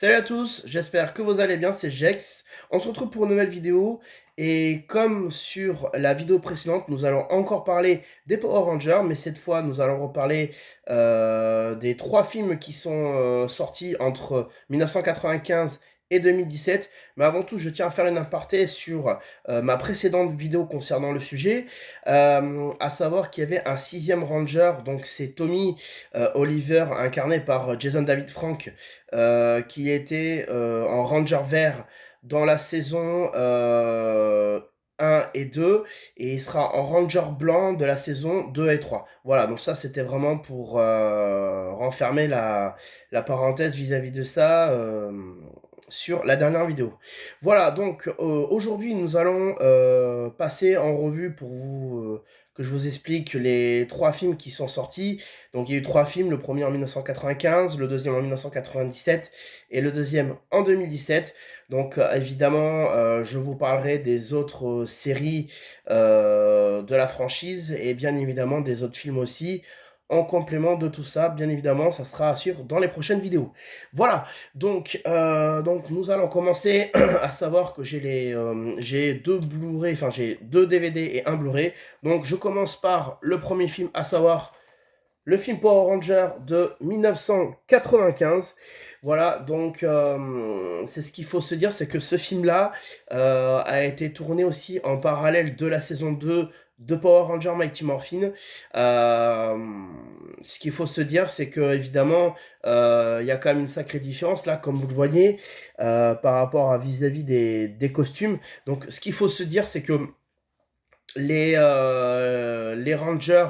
Salut à tous, j'espère que vous allez bien, c'est Jex. On se retrouve pour une nouvelle vidéo et comme sur la vidéo précédente, nous allons encore parler des Power Rangers, mais cette fois nous allons reparler des trois films qui sont sortis entre 1995 et 2017. Mais avant tout, je tiens à faire une aparté sur ma précédente vidéo concernant le sujet, à savoir qu'il y avait un sixième Ranger, donc c'est Tommy Oliver incarné par Jason David Frank qui était en Ranger vert dans la saison 1 et 2, et il sera en Ranger blanc de la saison 2 et 3. Voilà, donc ça c'était vraiment pour renfermer la parenthèse vis-à-vis de ça sur la dernière vidéo. Voilà, donc aujourd'hui nous allons passer en revue pour vous, que je vous explique les trois films qui sont sortis. Donc il y a eu trois films, le premier en 1995, le deuxième en 1997 et le deuxième en 2017. Donc évidemment, je vous parlerai des autres séries de la franchise et bien évidemment des autres films aussi. En complément de tout ça, bien évidemment, ça sera sûr dans les prochaines vidéos. Voilà, donc nous allons commencer à savoir que j'ai deux Blu-ray, enfin j'ai deux DVD et un Blu-ray. Donc je commence par le premier film, à savoir le film Power Ranger de 1995. Voilà, donc c'est ce qu'il faut se dire, c'est que ce film-là a été tourné aussi en parallèle de la saison 2 de Power Ranger Mighty Morphin. Euh, Ce qu'il faut se dire, c'est que évidemment, il y a quand même une sacrée différence là, comme vous le voyez, par rapport à vis-à-vis des costumes. Donc, ce qu'il faut se dire, c'est que les Rangers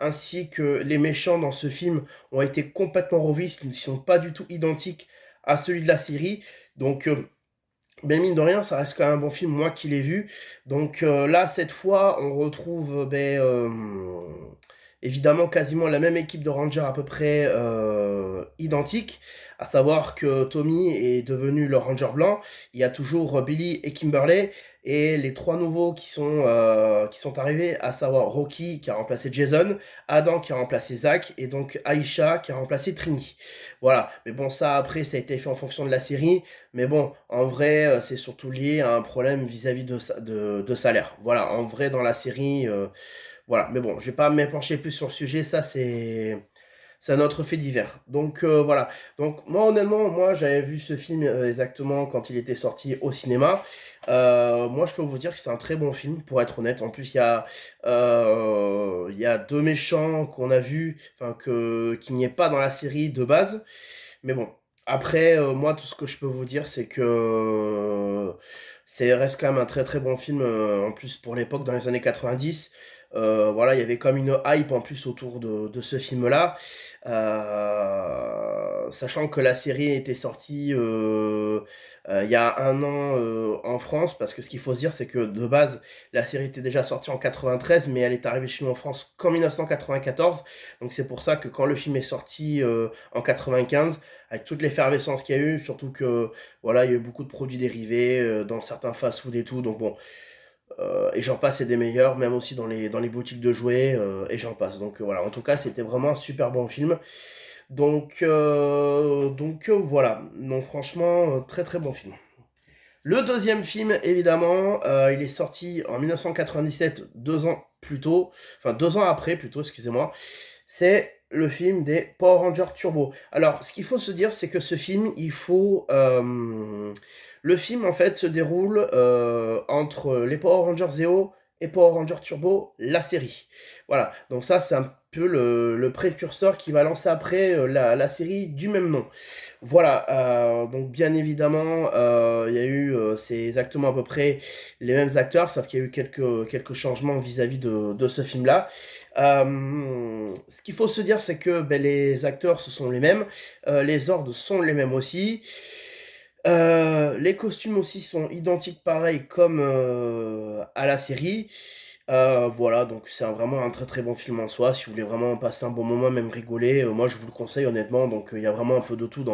ainsi que les méchants dans ce film ont été complètement revus, ils ne sont pas du tout identiques à celui de la série. Donc, ben mine de rien, ça reste quand même un bon film, moi qui l'ai vu. Donc là, cette fois, on retrouve évidemment quasiment la même équipe de Rangers à peu près identique. À savoir que Tommy est devenu le Ranger blanc. Il y a toujours Billy et Kimberly. Et les trois nouveaux qui sont arrivés, à savoir Rocky qui a remplacé Jason, Adam qui a remplacé Zach, et donc Aisha qui a remplacé Trini. Voilà, mais bon, ça après, ça a été fait en fonction de la série. Mais bon, en vrai, c'est surtout lié à un problème vis-à-vis de salaire. Voilà, en vrai, dans la série, voilà. Mais bon, je vais pas m'épancher plus sur le sujet, ça c'est un autre fait divers. Donc voilà. Donc moi honnêtement, moi j'avais vu ce film exactement quand il était sorti au cinéma. Moi je peux vous dire que c'est un très bon film, pour être honnête. En plus il y a deux méchants qu'on a vus, enfin que qu'il n'y ait pas dans la série de base. Mais bon, après, moi, tout ce que je peux vous dire, c'est que c'est reste quand même un très très bon film, en plus pour l'époque, dans les années 90. Voilà, il y avait comme une hype en plus autour de ce film-là. Sachant que la série était sortie il y a un an en France, parce que ce qu'il faut se dire, c'est que de base, la série était déjà sortie en 93, mais elle est arrivée chez nous en France qu'en 1994. Donc c'est pour ça que quand le film est sorti en 95, avec toute l'effervescence qu'il y a eu, surtout que voilà, il y a eu beaucoup de produits dérivés dans certains fast-food et tout, donc bon, et j'en passe, c'est des meilleurs, même aussi dans les boutiques de jouets, et j'en passe. Donc voilà, en tout cas, c'était vraiment un super bon film. Voilà, donc franchement, très très bon film. Le deuxième film, évidemment, il est sorti en 1997, 2 ans plus tôt, enfin 2 ans après plutôt, excusez-moi. C'est le film des Power Rangers Turbo. Alors, ce qu'il faut se dire, c'est que ce film, le film, en fait, se déroule entre les Power Rangers Zeo et Power Rangers Turbo, la série. Voilà, donc ça, c'est un peu le précurseur qui va lancer après la série du même nom. Voilà, donc bien évidemment, il y a eu, c'est exactement à peu près les mêmes acteurs, sauf qu'il y a eu quelques changements vis-à-vis de ce film-là. Ce qu'il faut se dire, c'est que ben, les acteurs, ce sont les mêmes, les ordres sont les mêmes aussi. Les costumes aussi sont identiques, pareil, comme à la série. Voilà, donc c'est vraiment un très très bon film en soi. Si vous voulez vraiment passer un bon moment, même rigoler, moi je vous le conseille honnêtement. Donc il y a vraiment un peu de tout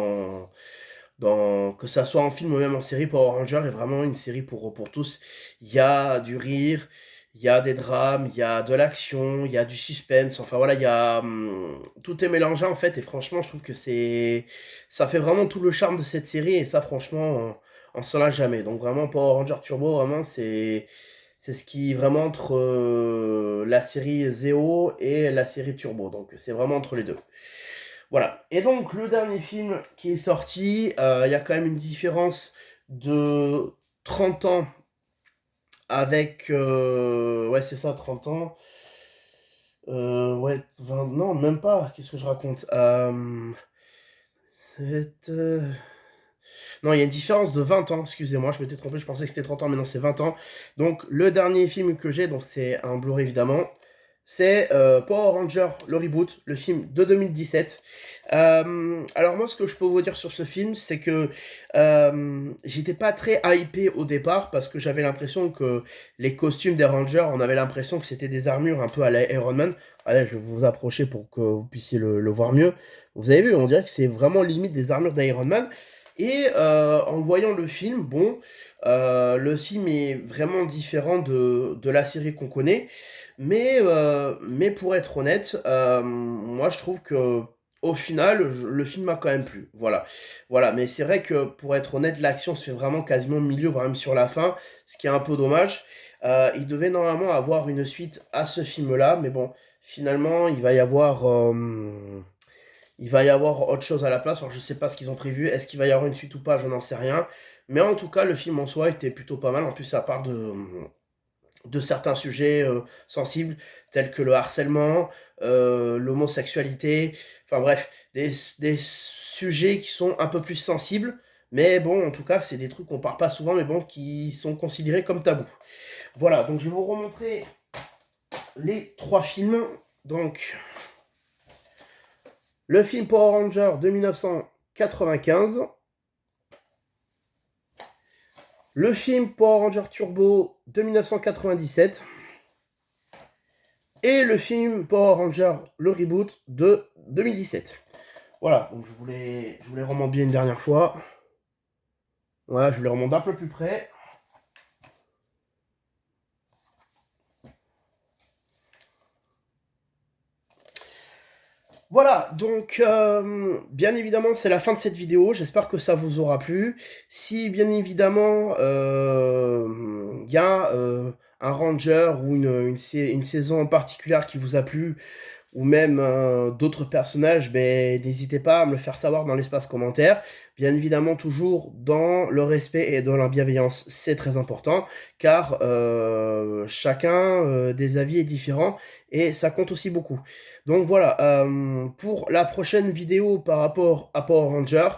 que ça soit en film ou même en série. Power Ranger est vraiment une série pour tous. Il y a du rire, Il y a des drames, il y a de l'action, il y a du suspense, enfin voilà, il y a, tout est mélangé en fait et franchement je trouve que ça fait vraiment tout le charme de cette série et ça franchement on s'en lasse jamais. Donc vraiment Power Rangers Turbo, vraiment c'est ce qui vraiment entre la série Zeo et la série Turbo. Donc c'est vraiment entre les deux. Voilà. Et donc le dernier film qui est sorti, il y a quand même une différence de 30 ans avec... ouais, c'est ça, 30 ans. Ouais, 20, non, même pas. Qu'est-ce que je raconte c'est, non, il y a une différence de 20 ans, excusez-moi, je m'étais trompé, je pensais que c'était 30 ans, mais non, c'est 20 ans. Donc, le dernier film que j'ai, donc c'est un Blu-ray évidemment, c'est Power Rangers, le reboot, le film de 2017. Alors moi, ce que je peux vous dire sur ce film, c'est que j'étais pas très hypé au départ, parce que j'avais l'impression que les costumes des Rangers, on avait l'impression que c'était des armures un peu à la Iron Man. Allez, je vais vous approcher pour que vous puissiez le voir mieux. Vous avez vu, on dirait que c'est vraiment limite des armures d'Iron Man. Et en voyant le film, bon, le film est vraiment différent de la série qu'on connaît, mais pour être honnête, moi je trouve que au final, le film m'a quand même plu. Voilà, voilà. Mais c'est vrai que pour être honnête, l'action se fait vraiment quasiment au milieu, voire même sur la fin, ce qui est un peu dommage. Il devait normalement avoir une suite à ce film-là, mais bon, finalement, il va y avoir autre chose à la place. Alors, je sais pas ce qu'ils ont prévu. Est-ce qu'il va y avoir une suite ou pas? Je n'en sais rien. Mais en tout cas, le film en soi était plutôt pas mal. En plus, ça part de certains sujets sensibles, tels que le harcèlement, l'homosexualité. Enfin bref, des sujets qui sont un peu plus sensibles. Mais bon, en tout cas, c'est des trucs qu'on parle pas souvent, mais bon, qui sont considérés comme tabous. Voilà, donc je vais vous remontrer les trois films. Donc, le film Power Rangers de 1995, le film Power Rangers Turbo de 1997 et le film Power Rangers le reboot de 2017. Voilà, donc je voulais remonter bien une dernière fois. Voilà, je voulais remonter un peu plus près. Voilà, donc bien évidemment c'est la fin de cette vidéo, j'espère que ça vous aura plu. Si bien évidemment il y a un ranger ou une saison en particulier qui vous a plu, ou même d'autres personnages, ben, n'hésitez pas à me le faire savoir dans l'espace commentaire. Bien évidemment, toujours dans le respect et dans la bienveillance, c'est très important, car chacun des avis est différent et ça compte aussi beaucoup. Donc voilà, pour la prochaine vidéo par rapport à Power Rangers,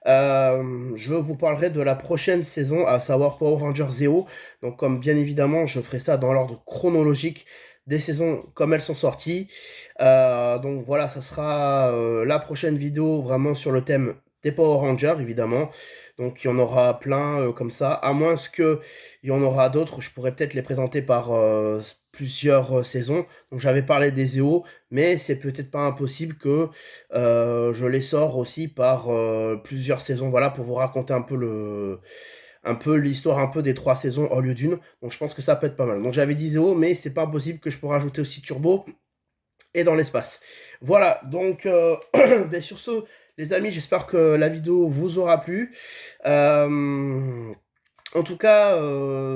je vous parlerai de la prochaine saison, à savoir Power Rangers Zeo. Donc comme bien évidemment, je ferai ça dans l'ordre chronologique des saisons comme elles sont sorties. Donc voilà, ça sera la prochaine vidéo vraiment sur le thème des Power Rangers, évidemment. Donc il y en aura plein comme ça, à moins que il y en aura d'autres, je pourrais peut-être les présenter par plusieurs saisons. Donc j'avais parlé des Zéo, mais c'est peut-être pas impossible que je les sors aussi par plusieurs saisons, voilà, pour vous raconter un peu l'histoire un peu des trois saisons au lieu d'une. Donc je pense que ça peut être pas mal. Donc j'avais dit Zéo, mais c'est pas impossible que je peux rajouter aussi Turbo et dans l'espace. Voilà, donc ben, sur ce, les amis, j'espère que la vidéo vous aura plu. En tout cas,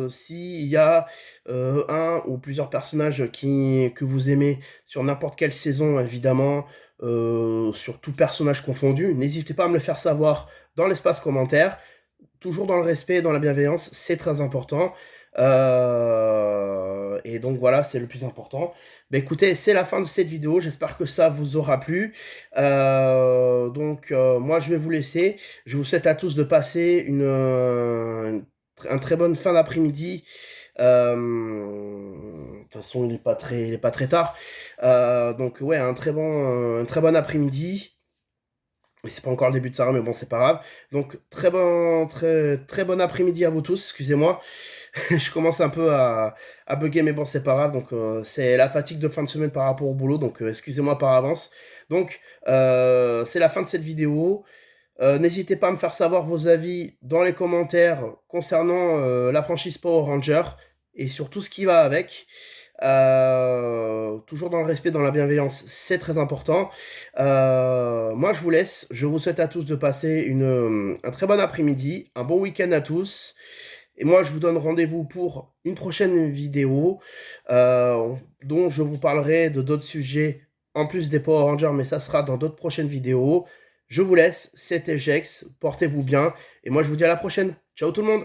s'il y a un ou plusieurs personnages que vous aimez sur n'importe quelle saison, évidemment, sur tout personnage confondu, n'hésitez pas à me le faire savoir dans l'espace commentaire. Toujours dans le respect et dans la bienveillance, c'est très important. Et donc voilà, c'est le plus important. Bah écoutez, c'est la fin de cette vidéo, j'espère que ça vous aura plu. Moi je vais vous laisser. Je vous souhaite à tous de passer une très bonne fin d'après-midi. De toute façon, il est pas très tard. Donc ouais, un très bon après-midi. Et c'est pas encore le début de Sarah, mais bon, c'est pas grave. Donc, très bon après-midi à vous tous, excusez-moi. Je commence un peu à bugger, mais bon, c'est pas grave. Donc, c'est la fatigue de fin de semaine par rapport au boulot, donc excusez-moi par avance. Donc, c'est la fin de cette vidéo. N'hésitez pas à me faire savoir vos avis dans les commentaires concernant la franchise Power Ranger. et sur tout ce qui va avec. Toujours dans le respect, dans la bienveillance, c'est très important. Moi, je vous laisse. Je vous souhaite à tous de passer un très bon après-midi, un bon week-end à tous. Et moi, je vous donne rendez-vous pour une prochaine vidéo dont je vous parlerai de d'autres sujets en plus des Power Rangers, mais ça sera dans d'autres prochaines vidéos. Je vous laisse, c'était Jex, portez-vous bien, et moi je vous dis à la prochaine. Ciao tout le monde!